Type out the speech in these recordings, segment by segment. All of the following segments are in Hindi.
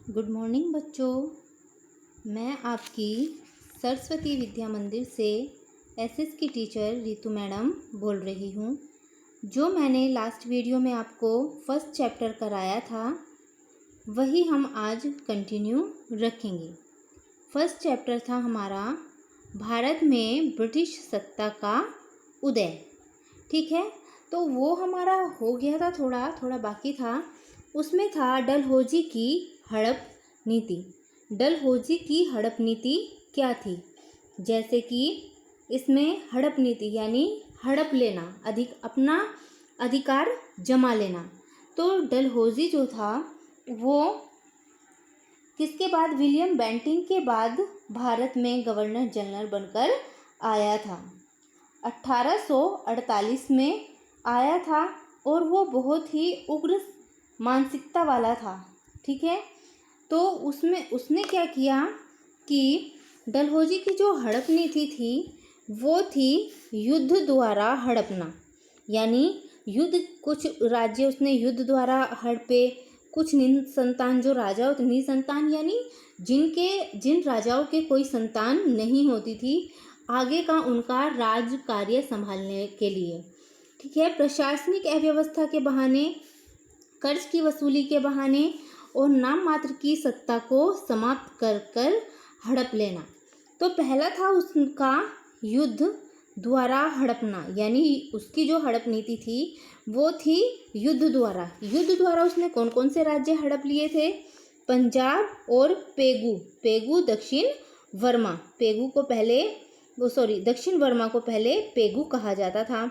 गुड मॉर्निंग बच्चों। मैं आपकी सरस्वती विद्या मंदिर से एसएस की टीचर रितु मैडम बोल रही हूँ। जो मैंने लास्ट वीडियो में आपको फर्स्ट चैप्टर कराया था वही हम आज कंटिन्यू रखेंगे। फर्स्ट चैप्टर था हमारा भारत में ब्रिटिश सत्ता का उदय। ठीक है, तो वो हमारा हो गया था, थोड़ा थोड़ा बाकी था। उसमें था डलहौजी की हड़प नीति। डलहौजी की हड़प नीति क्या थी? जैसे कि इसमें हड़प नीति यानी हड़प लेना, अपना अधिकार जमा लेना। तो डलहौजी जो था वो किसके बाद, विलियम बेंटिंक के बाद भारत में गवर्नर जनरल बनकर आया था। 1848 में आया था और वो बहुत ही उग्र मानसिकता वाला था। ठीक है, तो उसने क्या किया कि डलहौजी की जो हड़प नीति थी वो थी युद्ध द्वारा हड़पना। यानी युद्ध, कुछ राज्य उसने युद्ध द्वारा हड़पे। कुछ निसंतान जो राजा होते, निसंतान यानी जिन राजाओं के कोई संतान नहीं होती थी आगे का उनका राज कार्य संभालने के लिए। ठीक है, प्रशासनिक अव्यवस्था के बहाने, कर्ज की वसूली के बहाने और नाम मात्र की सत्ता को समाप्त कर हड़प लेना। तो पहला था उसका युद्ध द्वारा हड़पना, यानी उसकी जो हड़प नीति थी वो थी युद्ध द्वारा। युद्ध द्वारा उसने कौन कौन से राज्य हड़प लिए थे? पंजाब और पेगू दक्षिण वर्मा। दक्षिण वर्मा को पहले पेगू कहा जाता था।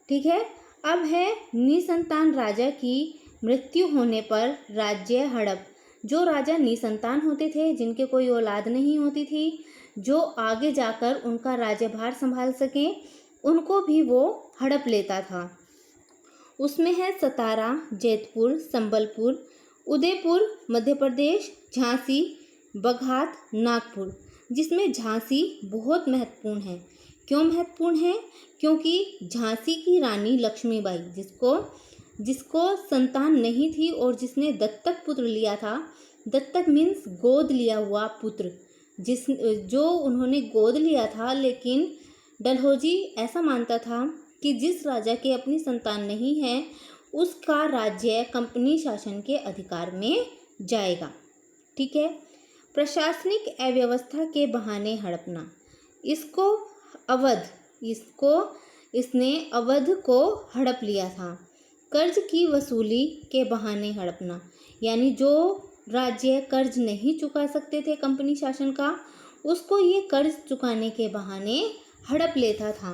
ठीक है, अब है निसंतान राजा की मृत्यु होने पर राज्य हड़प। जो राजा निसंतान होते थे, जिनके कोई औलाद नहीं होती थी, जो आगे जाकर उनका राज्यभार संभाल सकें, उनको भी वो हड़प लेता था। उसमें है सतारा, जैतपुर, संबलपुर, उदयपुर मध्य प्रदेश, झांसी, बघात, नागपुर, जिसमें झांसी बहुत महत्वपूर्ण है। क्यों महत्वपूर्ण है? क्योंकि झांसी की रानी लक्ष्मीबाई, जिसको संतान नहीं थी और जिसने दत्तक पुत्र लिया था, दत्तक मीन्स गोद लिया हुआ पुत्र, जो उन्होंने गोद लिया था। लेकिन डलहौजी ऐसा मानता था कि जिस राजा के अपनी संतान नहीं है उसका राज्य कंपनी शासन के अधिकार में जाएगा। ठीक है, प्रशासनिक अव्यवस्था के बहाने हड़पना, इसने अवध को हड़प लिया था। कर्ज की वसूली के बहाने हड़पना, यानी जो राज्य कर्ज नहीं चुका सकते थे कंपनी शासन का, उसको ये कर्ज चुकाने के बहाने हड़प लेता था।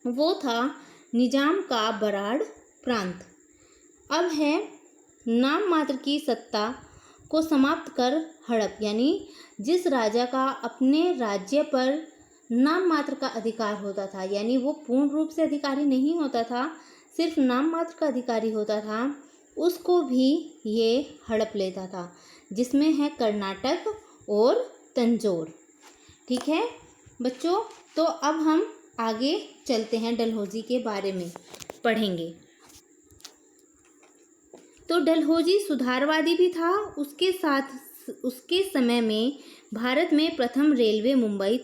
वो था निजाम का बराड़ प्रांत। अब है नाम मात्र की सत्ता को समाप्त कर हड़प, यानी जिस राजा का अपने राज्य पर नाम मात्र का अधिकार होता था, यानी वो पूर्ण रूप से अधिकारी नहीं होता था, सिर्फ नाम मात्र का अधिकारी होता था, उसको भी ये हड़प लेता था, जिसमें है कर्नाटक और तंजौर। ठीक है बच्चों, तो अब हम आगे चलते हैं, डलहौजी के बारे में पढ़ेंगे। तो डलहौजी सुधारवादी भी था। उसके साथ उसके समय में भारत में प्रथम रेलवे मुंबई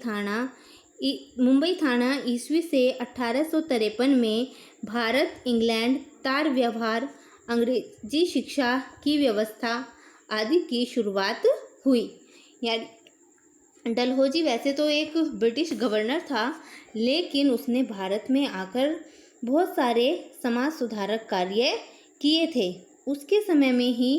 थाना ईस्वी से 1853 में भारत इंग्लैंड तार व्यवहार, अंग्रेजी शिक्षा की व्यवस्था आदि की शुरुआत हुई। यानी डलहौजी वैसे तो एक ब्रिटिश गवर्नर था, लेकिन उसने भारत में आकर बहुत सारे समाज सुधारक कार्य किए थे। उसके समय में ही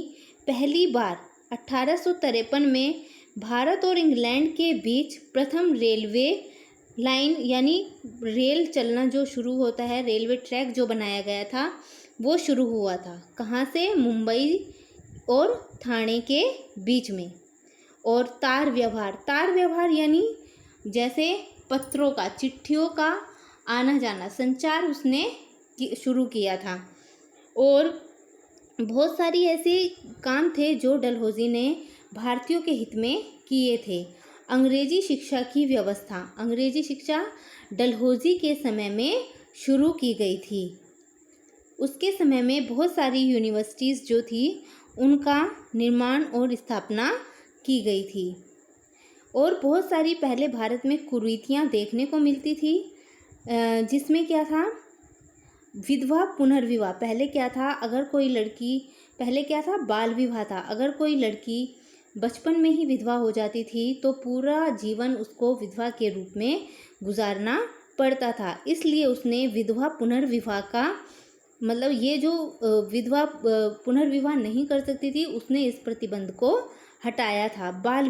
पहली बार 1853 में भारत और इंग्लैंड के बीच प्रथम रेलवे लाइन, यानी रेल चलना जो शुरू होता है, रेलवे ट्रैक जो बनाया गया था वो शुरू हुआ था। कहाँ से? मुंबई और ठाणे के बीच में। और तार व्यवहार यानी जैसे पत्रों का, चिट्ठियों का आना जाना, संचार उसने शुरू किया था। और बहुत सारी ऐसे काम थे जो डलहौजी ने भारतीयों के हित में किए थे। अंग्रेजी शिक्षा की व्यवस्था, अंग्रेजी शिक्षा डलहौजी के समय में शुरू की गई थी। उसके समय में बहुत सारी यूनिवर्सिटीज़ जो थी उनका निर्माण और स्थापना की गई थी। और बहुत सारी पहले भारत में कुरीतियाँ देखने को मिलती थी, जिसमें क्या था, विधवा पुनर्विवाह। पहले क्या था, अगर कोई लड़की, पहले क्या था, बाल विवाह था। अगर कोई लड़की बचपन में ही विधवा हो जाती थी तो पूरा जीवन उसको विधवा के रूप में गुजारना पड़ता था। इसलिए उसने विधवा पुनर्विवाह का मतलब ये जो विधवा पुनर्विवाह नहीं कर सकती थी, उसने इस प्रतिबंध को हटाया था। बाल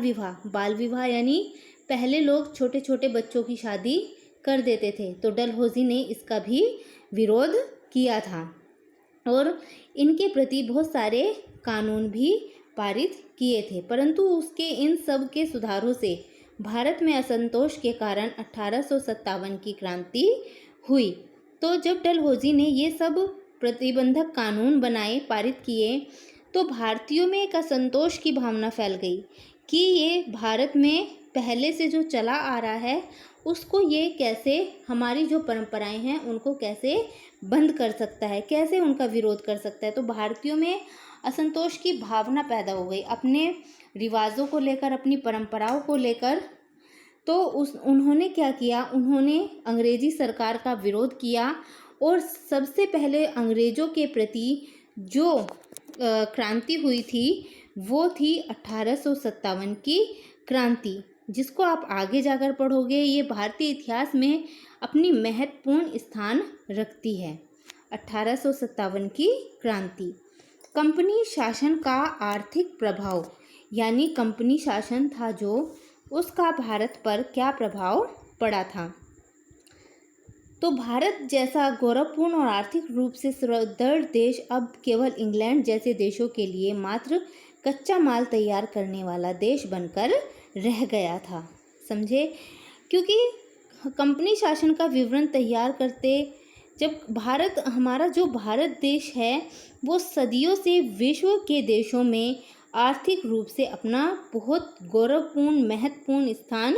विवाह यानी पहले लोग छोटे छोटे बच्चों की शादी कर देते थे, तो डलहौजी ने इसका भी विरोध किया था और इनके प्रति बहुत सारे कानून भी पारित किए थे। परंतु उसके इन सब के सुधारों से भारत में असंतोष के कारण 1857 की क्रांति हुई। तो जब डलहौजी ने ये सब प्रतिबंधक कानून बनाए, पारित किए, तो भारतीयों में एक असंतोष की भावना फैल गई कि ये भारत में पहले से जो चला आ रहा है उसको ये कैसे, हमारी जो परंपराएं हैं उनको कैसे बंद कर सकता है, कैसे उनका विरोध कर सकता है। तो भारतीयों में असंतोष की भावना पैदा हो गई अपने रिवाजों को लेकर, अपनी परंपराओं को लेकर। तो उन्होंने क्या किया, उन्होंने अंग्रेजी सरकार का विरोध किया और सबसे पहले अंग्रेज़ों के प्रति जो क्रांति हुई थी वो थी 1857 की क्रांति, जिसको आप आगे जाकर पढ़ोगे। ये भारतीय इतिहास में अपनी महत्वपूर्ण स्थान रखती है। 1857 की क्रांति। कंपनी शासन का आर्थिक प्रभाव, यानी कंपनी शासन था जो, उसका भारत पर क्या प्रभाव पड़ा था। तो भारत जैसा गौरवपूर्ण और आर्थिक रूप से सुदृढ़ देश अब केवल इंग्लैंड जैसे देशों के लिए मात्र कच्चा माल तैयार करने वाला देश बनकर रह गया था। समझे? क्योंकि कंपनी शासन का विवरण तैयार करते, जब भारत, हमारा जो भारत देश है वो सदियों से विश्व के देशों में आर्थिक रूप से अपना बहुत गौरवपूर्ण महत्वपूर्ण स्थान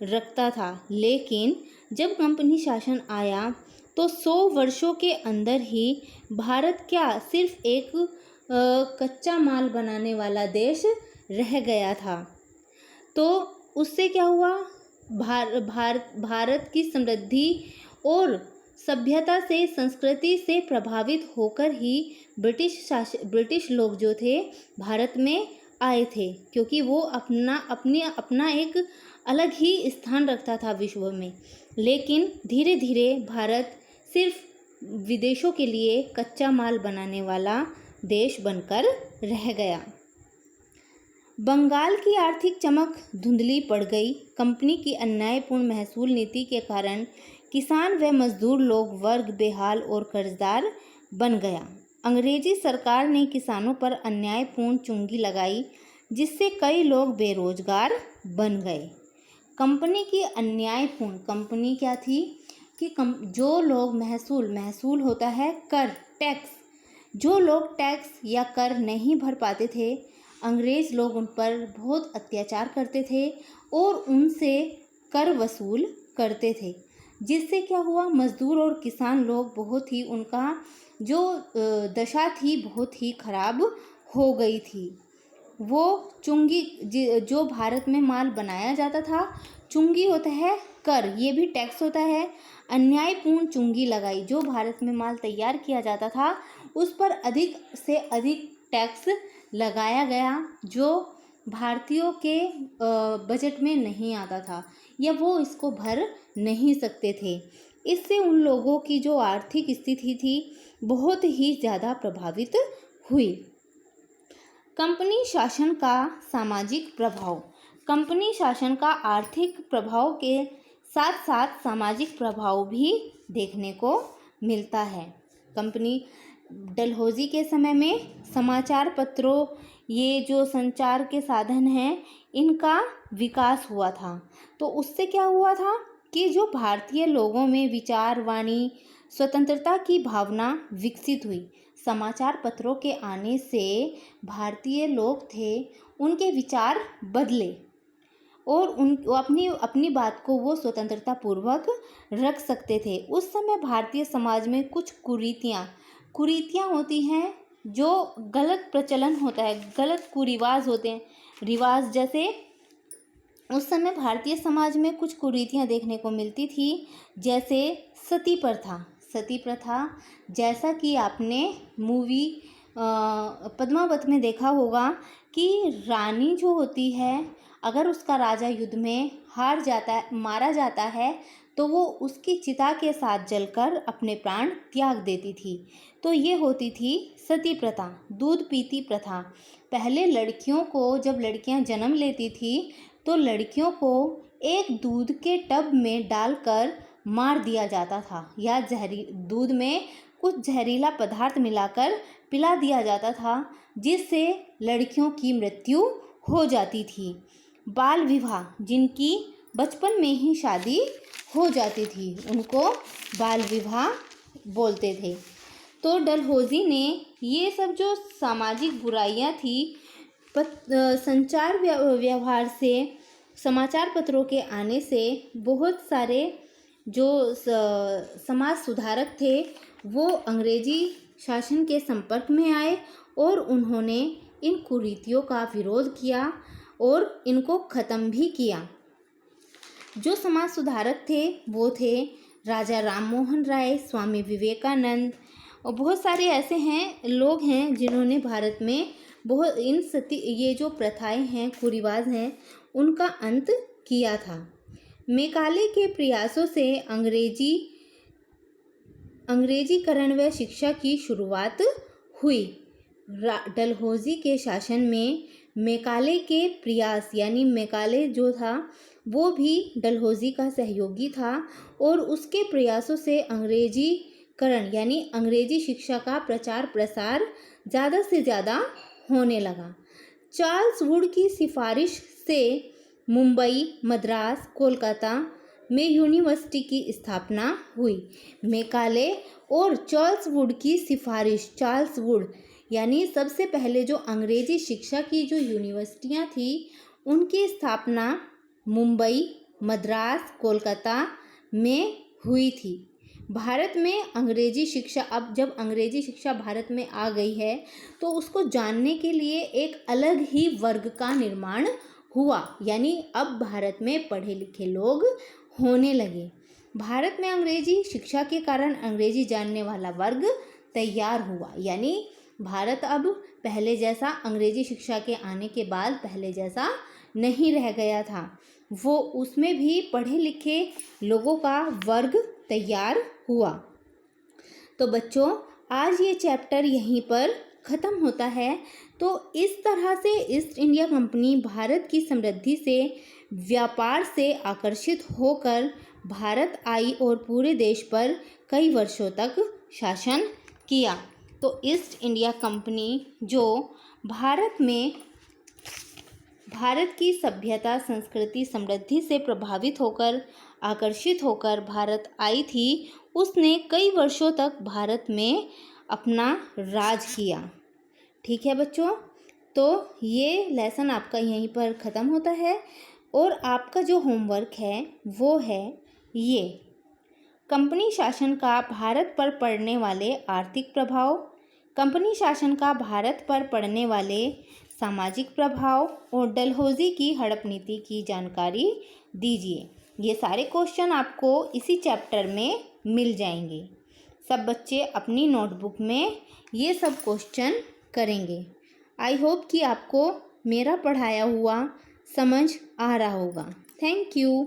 रखता था। लेकिन जब कंपनी शासन आया तो 100 वर्षों के अंदर ही भारत क्या सिर्फ एक कच्चा माल बनाने वाला देश रह गया था। तो उससे क्या हुआ, भारत की समृद्धि और सभ्यता से, संस्कृति से प्रभावित होकर ही ब्रिटिश लोग जो थे भारत में आए थे, क्योंकि वो अपना एक अलग ही स्थान रखता था विश्व में। लेकिन धीरे धीरे भारत सिर्फ विदेशों के लिए कच्चा माल बनाने वाला देश बनकर रह गया। बंगाल की आर्थिक चमक धुंधली पड़ गई। कंपनी की अन्यायपूर्ण महसूल नीति के कारण किसान व मजदूर लोग वर्ग बेहाल और कर्जदार बन गया। अंग्रेजी सरकार ने किसानों पर अन्यायपूर्ण चुंगी लगाई, जिससे कई लोग बेरोजगार बन गए। कंपनी की अन्यायपूर्ण, कंपनी क्या थी कि जो लोग महसूल होता है कर, टैक्स, जो लोग टैक्स या कर नहीं भर पाते थे, अंग्रेज़ लोग उन पर बहुत अत्याचार करते थे और उनसे कर वसूल करते थे। जिससे क्या हुआ, मज़दूर और किसान लोग बहुत ही, उनका जो दशा थी बहुत ही खराब हो गई थी। वो चुंगी, जो भारत में माल बनाया जाता था, चुंगी होता है कर, ये भी टैक्स होता है। अन्यायपूर्ण चुंगी लगाई, जो भारत में माल तैयार किया जाता था उस पर अधिक से अधिक टैक्स लगाया गया, जो भारतीयों के बजट में नहीं आता था या वो इसको भर नहीं सकते थे। इससे उन लोगों की जो आर्थिक स्थिति थी बहुत ही ज़्यादा प्रभावित हुई। कंपनी शासन का सामाजिक प्रभाव। कंपनी शासन का आर्थिक प्रभाव के साथ साथ सामाजिक प्रभाव भी देखने को मिलता है। कंपनी डलहौजी के समय में समाचार पत्रों, ये जो संचार के साधन हैं, इनका विकास हुआ था। तो उससे क्या हुआ था कि जो भारतीय लोगों में विचार, वाणी, स्वतंत्रता की भावना विकसित हुई। समाचार पत्रों के आने से भारतीय लोग थे, उनके विचार बदले और अपनी बात को वो स्वतंत्रता पूर्वक रख सकते थे। उस समय भारतीय समाज में कुछ कुरीतियाँ होती हैं जो गलत प्रचलन होता है, गलत कुरिवाज होते हैं, रिवाज, जैसे उस समय भारतीय समाज में कुछ कुरीतियाँ देखने को मिलती थी, जैसे सती प्रथा। सती प्रथा, जैसा कि आपने मूवी पद्मावत में देखा होगा कि रानी जो होती है, अगर उसका राजा युद्ध में हार जाता है, मारा जाता है, तो वो उसकी चिता के साथ जलकर अपने प्राण त्याग देती थी। तो ये होती थी सती प्रथा, दूध पीती प्रथा। पहले लड़कियों को, जब लड़कियां जन्म लेती थी, तो लड़कियों को एक दूध के टब में डालकर मार दिया जाता था, या दूध में कुछ जहरीला पदार्थ मिलाकर पिला दिया जाता था, जिससे लड़कियों की मृत्यु हो जाती थी। बाल विवाह, जिनकी बचपन में ही शादी हो जाती थी, उनको बाल विवाह बोलते थे। तो डलहौजी ने ये सब जो सामाजिक बुराइयां थी, संचार व्यवहार से, समाचार पत्रों के आने से बहुत सारे जो समाज सुधारक थे वो अंग्रेजी शासन के संपर्क में आए और उन्होंने इन कुरीतियों का विरोध किया और इनको ख़त्म भी किया। जो समाज सुधारक थे वो थे राजा राम मोहन राय, स्वामी विवेकानंद, और बहुत सारे ऐसे हैं लोग हैं जिन्होंने भारत में बहुत ये जो प्रथाएं हैं, कुरिवाज हैं, उनका अंत किया था। मैकाले के प्रयासों से अंग्रेजीकरण व शिक्षा की शुरुआत हुई। डलहौजी के शासन में मैकाले के प्रयास, यानी मैकाले जो था वो भी डलहौजी का सहयोगी था, और उसके प्रयासों से अंग्रेजीकरण यानी अंग्रेजी शिक्षा का प्रचार प्रसार ज़्यादा से ज़्यादा होने लगा। चार्ल्स वुड की सिफारिश से मुंबई, मद्रास, कोलकाता में यूनिवर्सिटी की स्थापना हुई। मैकाले और चार्ल्स वुड की सिफारिश, चार्ल्स वुड यानी सबसे पहले जो अंग्रेजी शिक्षा की जो यूनिवर्सिटियां थी, उनकी स्थापना मुंबई, मद्रास, कोलकाता में हुई थी। भारत में अंग्रेजी शिक्षा, अब जब अंग्रेजी शिक्षा भारत में आ गई है तो उसको जानने के लिए एक अलग ही वर्ग का निर्माण हुआ, यानी अब भारत में पढ़े लिखे लोग होने लगे। भारत में अंग्रेजी शिक्षा के कारण अंग्रेजी जानने वाला वर्ग तैयार हुआ, यानी भारत अब पहले जैसा, अंग्रेजी शिक्षा के आने के बाद पहले जैसा नहीं रह गया था, वो उसमें भी पढ़े लिखे लोगों का वर्ग तैयार हुआ। तो बच्चों, आज ये चैप्टर यहीं पर ख़त्म होता है। तो इस तरह से ईस्ट इंडिया कंपनी भारत की समृद्धि से, व्यापार से आकर्षित होकर भारत आई और पूरे देश पर कई वर्षों तक शासन किया। तो ईस्ट इंडिया कंपनी जो भारत की सभ्यता, संस्कृति, समृद्धि से प्रभावित होकर, आकर्षित होकर भारत आई थी, उसने कई वर्षों तक भारत में अपना राज किया। ठीक है बच्चों, तो ये लेसन आपका यहीं पर ख़त्म होता है, और आपका जो होमवर्क है वो है ये, कंपनी शासन का भारत पर पड़ने वाले आर्थिक प्रभाव, कंपनी शासन का भारत पर पड़ने वाले सामाजिक प्रभाव, और डलहौजी की हड़प नीति की जानकारी दीजिए। ये सारे क्वेश्चन आपको इसी चैप्टर में मिल जाएंगे। सब बच्चे अपनी नोटबुक में ये सब क्वेश्चन करेंगे। आई होप कि आपको मेरा पढ़ाया हुआ समझ आ रहा होगा। Thank you.